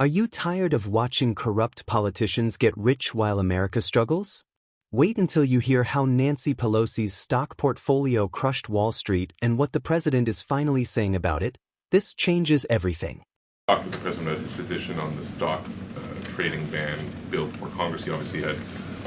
Are you tired of watching corrupt politicians get rich while America struggles? Wait until you hear how Nancy Pelosi's stock portfolio crushed Wall Street and what the president is finally saying about it. This changes everything. Talked with the president about his position on the stock trading ban bill before Congress. He obviously had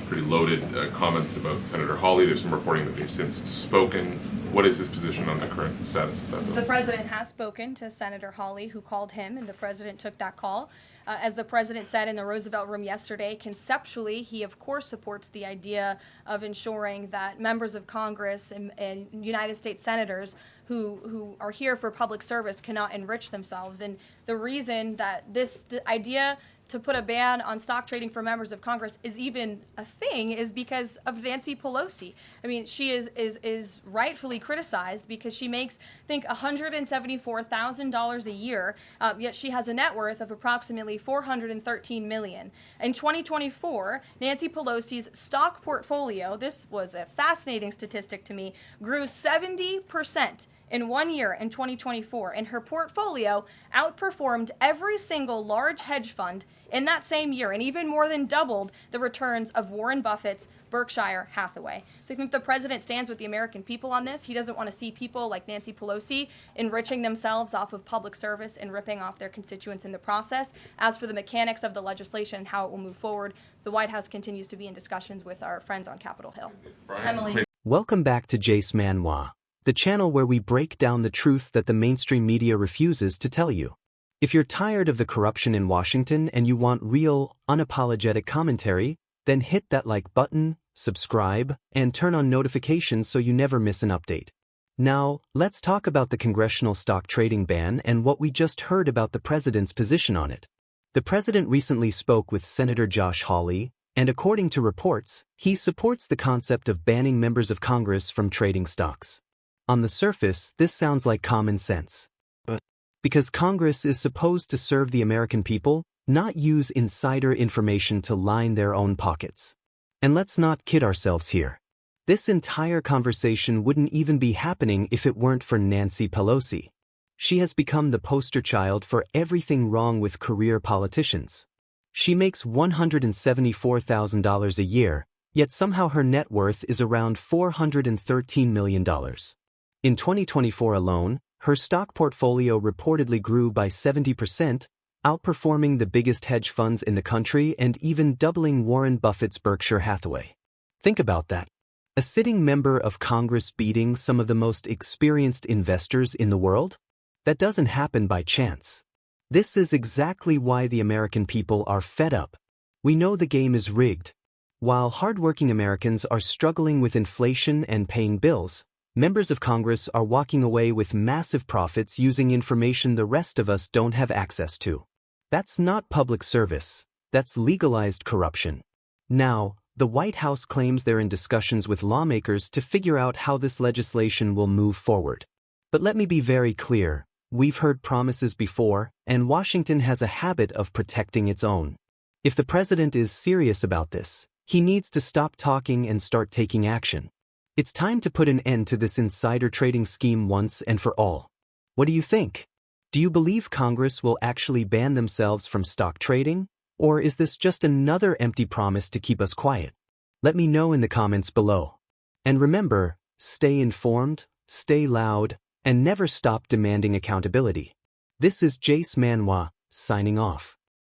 pretty loaded comments about Senator Hawley. There's some reporting that they've since spoken. What is his position on the current status of that bill? The president has spoken to Senator Hawley, who called him, and the president took that call. As the president said in the Roosevelt Room yesterday, conceptually, he of course supports the idea of ensuring that members of Congress and United States senators who are here for public service cannot enrich themselves. And the reason that this idea to put a ban on stock trading for members of Congress is even a thing is because of Nancy Pelosi. I mean, she is rightfully criticized because she makes, I think, $174,000 a year, yet she has a net worth of approximately $413 million. In 2024, Nancy Pelosi's stock portfolio, this was a fascinating statistic to me, grew 70% in 1 year in 2024, and her portfolio outperformed every single large hedge fund in that same year and even more than doubled the returns of Warren Buffett's Berkshire Hathaway. So I think the president stands with the American people on this. He doesn't want to see people like Nancy Pelosi enriching themselves off of public service and ripping off their constituents in the process. As for the mechanics of the legislation and how it will move forward, the White House continues to be in discussions with our friends on Capitol Hill. Emily. Welcome back to Jace Manhwa, the channel where we break down the truth that the mainstream media refuses to tell you. If you're tired of the corruption in Washington and you want real, unapologetic commentary, then hit that like button, subscribe, and turn on notifications so you never miss an update. Now, let's talk about the congressional stock trading ban and what we just heard about the president's position on it. The president recently spoke with Senator Josh Hawley, and according to reports, he supports the concept of banning members of Congress from trading stocks. On the surface, this sounds like common sense. But because Congress is supposed to serve the American people, not use insider information to line their own pockets. And let's not kid ourselves here. This entire conversation wouldn't even be happening if it weren't for Nancy Pelosi. She has become the poster child for everything wrong with career politicians. She makes $174,000 a year, yet somehow her net worth is around $413 million. In 2024 alone, her stock portfolio reportedly grew by 70%, outperforming the biggest hedge funds in the country and even doubling Warren Buffett's Berkshire Hathaway. Think about that. A sitting member of Congress beating some of the most experienced investors in the world? That doesn't happen by chance. This is exactly why the American people are fed up. We know the game is rigged. While hardworking Americans are struggling with inflation and paying bills, members of Congress are walking away with massive profits using information the rest of us don't have access to. That's not public service. That's legalized corruption. Now, the White House claims they're in discussions with lawmakers to figure out how this legislation will move forward. But let me be very clear. We've heard promises before, and Washington has a habit of protecting its own. If the president is serious about this, he needs to stop talking and start taking action. It's time to put an end to this insider trading scheme once and for all. What do you think? Do you believe Congress will actually ban themselves from stock trading? Or is this just another empty promise to keep us quiet? Let me know in the comments below. And remember, stay informed, stay loud, and never stop demanding accountability. This is Jace Manhwa, signing off.